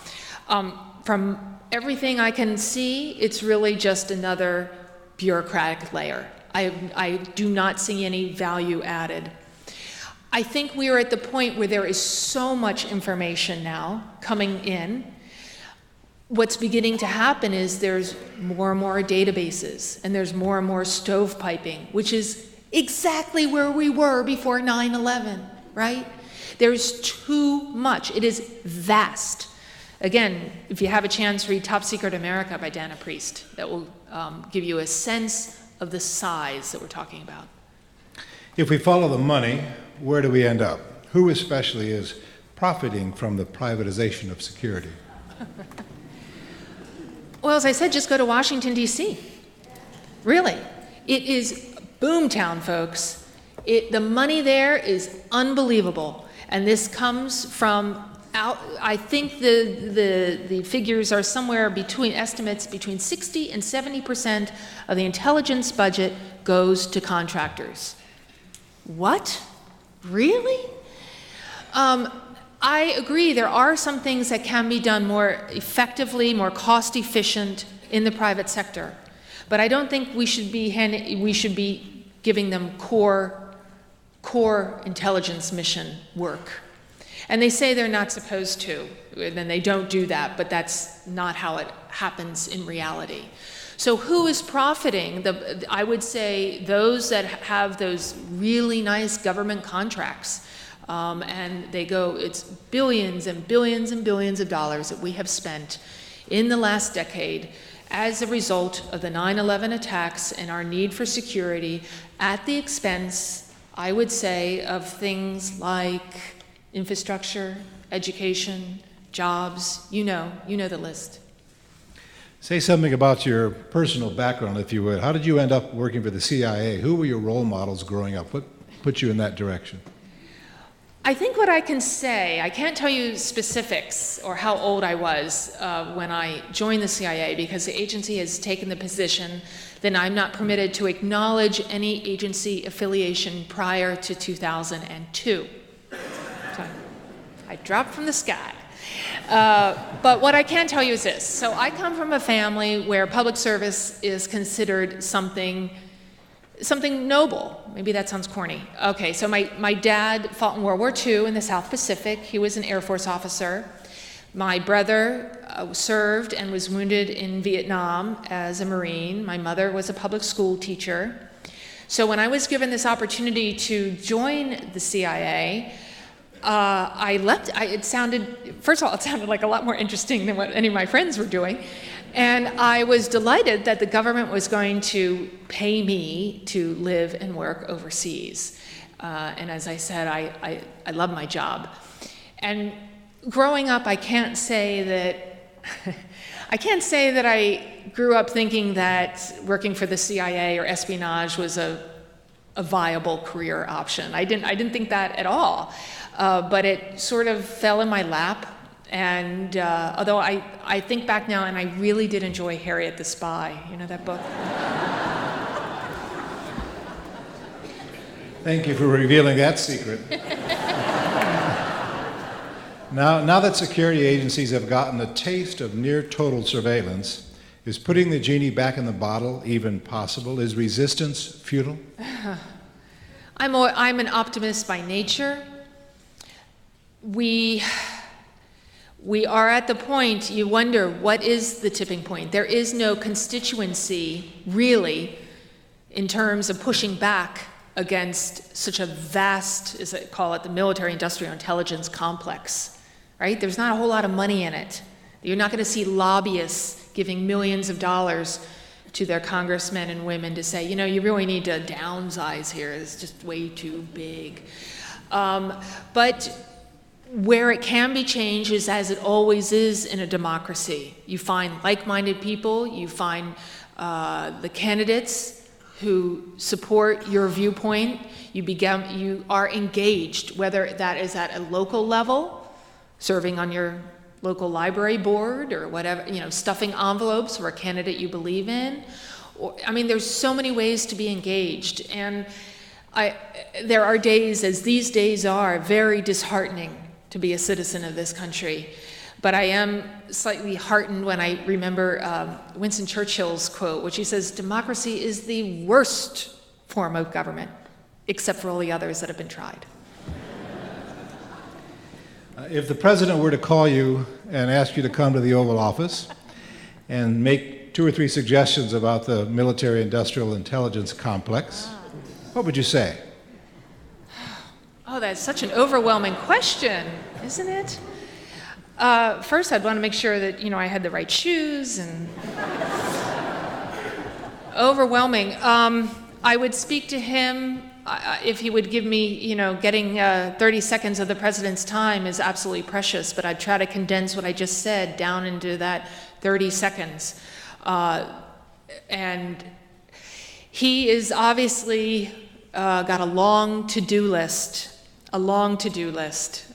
From everything I can see, it's really just another bureaucratic layer. I do not see any value added. I think we are at the point where there is so much information now coming in. What's beginning to happen is there's more and more databases, and there's more and more stovepiping, which is exactly where we were before 9/11, right? There's too much. It is vast. Again, if you have a chance, read Top Secret America by Dana Priest. That will give you a sense of the size that we're talking about. If we follow the money, where do we end up? Who especially is profiting from the privatization of security? Well, as I said, just go to Washington, D.C. Really. It is boomtown, folks. The money there is unbelievable. And this comes from I think the figures are somewhere estimates between 60 and 70% of the intelligence budget goes to contractors. What? Really? I agree, there are some things that can be done more effectively, more cost efficient in the private sector. But I don't think we should be giving them core intelligence mission work. And they say they're not supposed to, and they don't do that, but that's not how it happens in reality. So who is profiting? I would say those that have those really nice government contracts. And it's billions and billions and billions of dollars that we have spent in the last decade as a result of the 9/11 attacks and our need for security at the expense, I would say, of things like infrastructure, education, jobs, you know the list. Say something about your personal background, if you would. How did you end up working for the CIA? Who were your role models growing up? What put you in that direction? I think what I can say, I can't tell you specifics or how old I was when I joined the CIA, because the agency has taken the position that I'm not permitted to acknowledge any agency affiliation prior to 2002. So I dropped from the sky. But what I can tell you is this. So I come from a family where public service is considered something something noble. Maybe that sounds corny. Okay, so my dad fought in World War II in the South Pacific. He was an Air Force officer. My brother served and was wounded in Vietnam as a Marine. My mother was a public school teacher. So when I was given this opportunity to join the CIA, I left. First of all, it sounded like a lot more interesting than what any of my friends were doing. And I was delighted that the government was going to pay me to live and work overseas. And as I said, I love my job. And growing up, I can't say that I grew up thinking that working for the CIA or espionage was a viable career option. I didn't think that at all. But it sort of fell in my lap. And although I think back now, and I really did enjoy Harriet the Spy. You know that book? Thank you for revealing that secret. Now that security agencies have gotten a taste of near total surveillance, is putting the genie back in the bottle even possible? Is resistance futile? I'm an optimist by nature. We are at the point, you wonder, what is the tipping point? There is no constituency, really, in terms of pushing back against such a vast, as I call it, the military-industrial intelligence complex, right? There's not a whole lot of money in it. You're not going to see lobbyists giving millions of dollars to their congressmen and women to say, you know, you really need to downsize here. It's just way too big. But where it can be changed is, as it always is in a democracy. You find like-minded people, you find the candidates who support your viewpoint, you are engaged, whether that is at a local level, serving on your local library board or whatever, you know, stuffing envelopes for a candidate you believe in. I mean, there's so many ways to be engaged. And there are days, as these days are, very disheartening to be a citizen of this country. But I am slightly heartened when I remember Winston Churchill's quote, which he says, democracy is the worst form of government, except for all the others that have been tried. If the president were to call you and ask you to come to the Oval Office and make 2 or 3 suggestions about the military-industrial intelligence complex, what would you say? Oh, that's such an overwhelming question, isn't it? First, I'd want to make sure that, you know, I had the right shoes and... Overwhelming. I would speak to him if he would give me, you know, getting 30 seconds of the president's time is absolutely precious, but I'd try to condense what I just said down into that 30 seconds. And he is obviously got a long to-do list.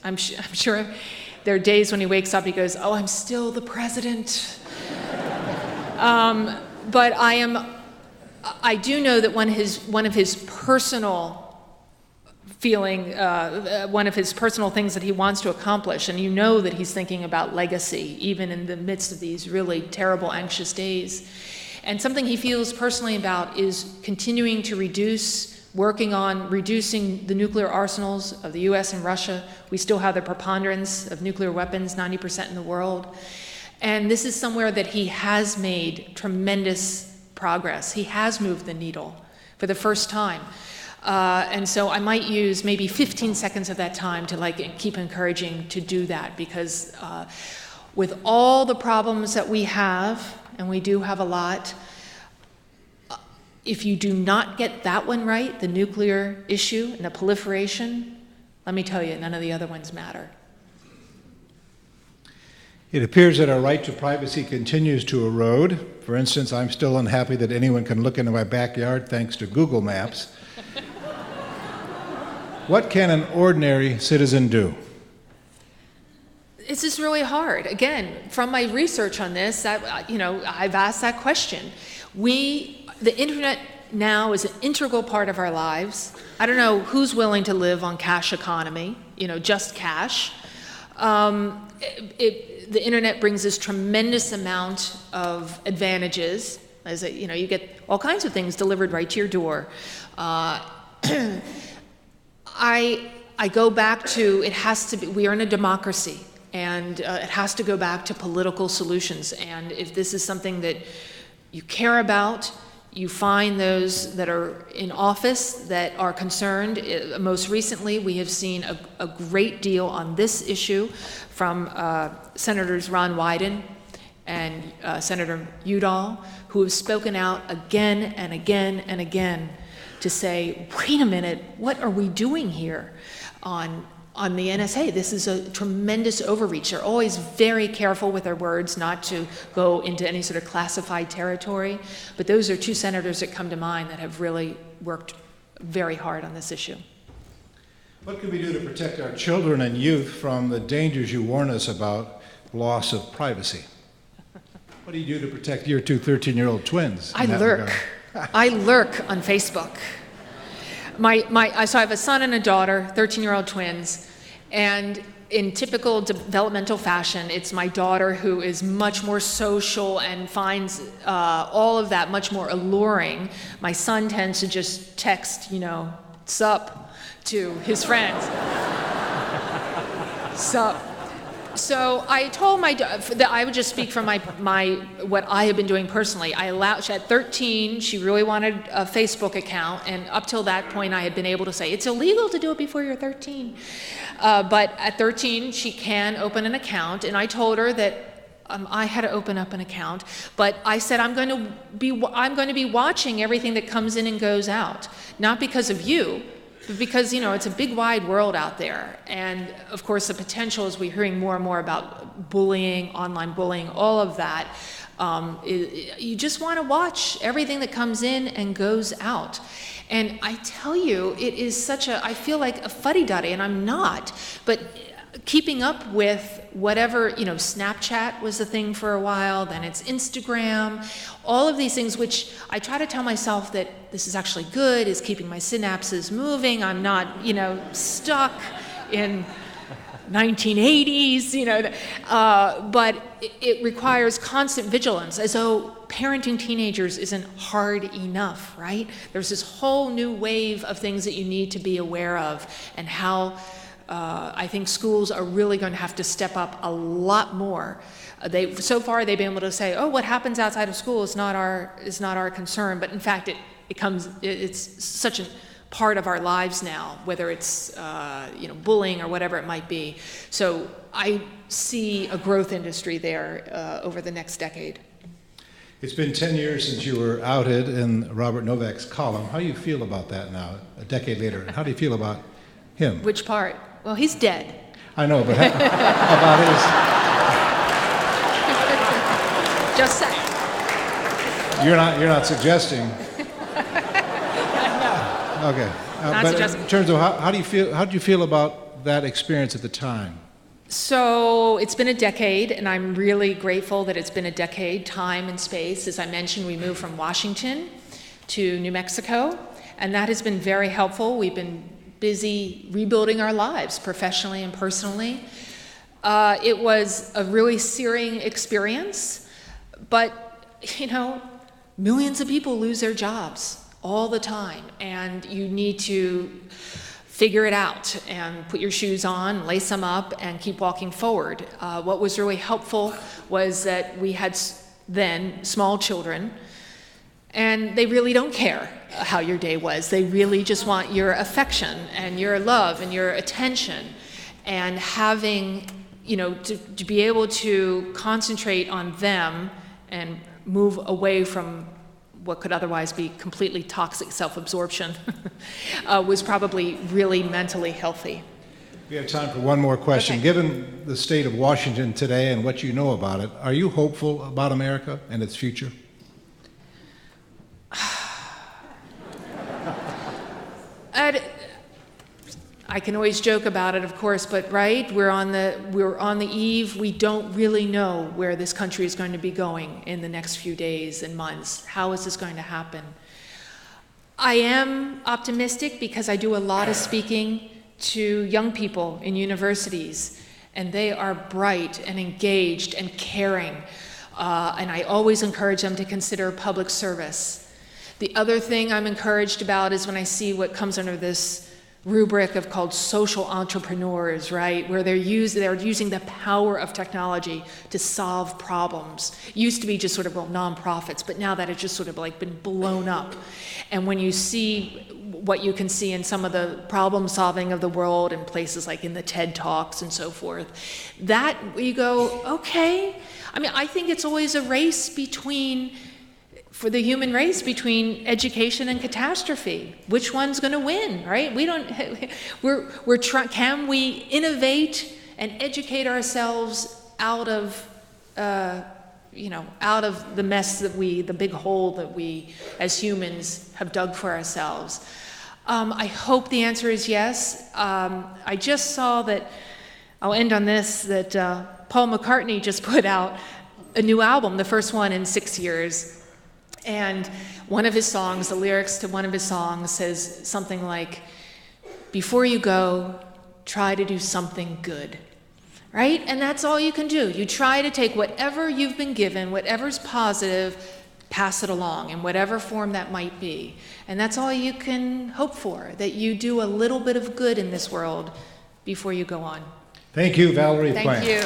I'm sure there are days when he wakes up, he goes, oh, I'm still the president. But I do know that one of his personal things that he wants to accomplish, and you know that he's thinking about legacy, even in the midst of these really terrible, anxious days. And something he feels personally about is continuing to working on reducing the nuclear arsenals of the US and Russia. We still have the preponderance of nuclear weapons, 90% in the world. And this is somewhere that he has made tremendous progress. He has moved the needle for the first time. And so I might use maybe 15 seconds of that time to keep encouraging to do that, because with all the problems that we have, and we do have a lot, if you do not get that one right, the nuclear issue and the proliferation, let me tell you, none of the other ones matter. It appears that our right to privacy continues to erode. For instance, I'm still unhappy that anyone can look into my backyard thanks to Google Maps. What can an ordinary citizen do? This is really hard. Again, from my research on this, I've asked that question. The internet now is an integral part of our lives. I don't know who's willing to live on cash economy, just cash. The internet brings this tremendous amount of advantages, As a, you get all kinds of things delivered right to your door. I go back to, it has to be, we are in a democracy, and it has to go back to political solutions. And if this is something that you care about, you find those that are in office that are concerned. Most recently, we have seen a great deal on this issue from Senators Ron Wyden and Senator Udall, who have spoken out again and again and again to say, wait a minute, what are we doing here on the NSA? This is a tremendous overreach. They're always very careful with their words not to go into any sort of classified territory, but those are two senators that come to mind that have really worked very hard on this issue. What can we do to protect our children and youth from the dangers you warn us about, loss of privacy? What do you do to protect your two 13-year-old twins? I lurk. I lurk on Facebook. So I have a son and a daughter, 13-year-old twins, and in typical developmental fashion, it's my daughter who is much more social and finds all of that much more alluring. My son tends to just text, sup, to his friends. Sup. So I told my that I would just speak from my what I have been doing personally. At 13, she really wanted a Facebook account, and up till that point, I had been able to say it's illegal to do it before you're 13. But at 13, she can open an account, and I told her that I had to open up an account. But I said I'm going to be watching everything that comes in and goes out, not because of you, because it's a big wide world out there, and of course the potential, as we're hearing more and more about bullying, online bullying, all of that, you just want to watch everything that comes in and goes out. And I tell you, it is I feel like a fuddy-duddy, and I'm not, but keeping up with whatever, Snapchat was the thing for a while, then it's Instagram, all of these things, which I try to tell myself that this is actually good, is keeping my synapses moving, I'm not, stuck in 1980s, but it requires constant vigilance, as though parenting teenagers isn't hard enough, right? There's this whole new wave of things that you need to be aware of, and how I think schools are really going to have to step up a lot more. So far they've been able to say, oh, what happens outside of school is not our concern, but in fact it's such a part of our lives now, whether it's bullying or whatever it might be. So I see a growth industry there over the next decade. It's been 10 years since you were outed in Robert Novak's column. How do you feel about that now, a decade later? How do you feel about him? Which part? Well, he's dead. I know, but about his... Just saying. You're not suggesting. Okay. But in terms of how do you feel about that experience at the time? So it's been a decade, and I'm really grateful that it's been a decade, time and space. As I mentioned, we moved from Washington to New Mexico, and that has been very helpful. We've been busy rebuilding our lives professionally and personally. It was a really searing experience, but millions of people lose their jobs all the time, and you need to figure it out and put your shoes on, lace them up, and keep walking forward. What was really helpful was that we had then small children, and they really don't care how your day was. They really just want your affection and your love and your attention, and having, to be able to concentrate on them and move away from what could otherwise be completely toxic self-absorption was probably really mentally healthy. We have time for one more question. Okay. Given the state of Washington today and what you know about it, are you hopeful about America and its future? I can always joke about it, of course, but right, we're on the eve. We don't really know where this country is going to be going in the next few days and months. How is this going to happen? I am optimistic because I do a lot of speaking to young people in universities, and they are bright and engaged and caring. And I always encourage them to consider public service. The other thing I'm encouraged about is when I see what comes under this rubric of called social entrepreneurs, right? Where they're using the power of technology to solve problems. It used to be just sort of nonprofits, but now that it's just sort of like been blown up. And when you see what you can see in some of the problem solving of the world in places like in the TED Talks and so forth, that you go, okay. I mean, I think it's always a race for the human race between education and catastrophe. Which one's going to win, right? Can we innovate and educate ourselves out of the mess the big hole that we as humans have dug for ourselves? I hope the answer is yes. I just saw that, I'll end on this, that Paul McCartney just put out a new album, the first one in 6 years. And one of his songs, the lyrics to one of his songs says something like, before you go, try to do something good, right? And that's all you can do. You try to take whatever you've been given, whatever's positive, pass it along in whatever form that might be. And that's all you can hope for, that you do a little bit of good in this world before you go on. Thank you, Valerie Plame. Thank you.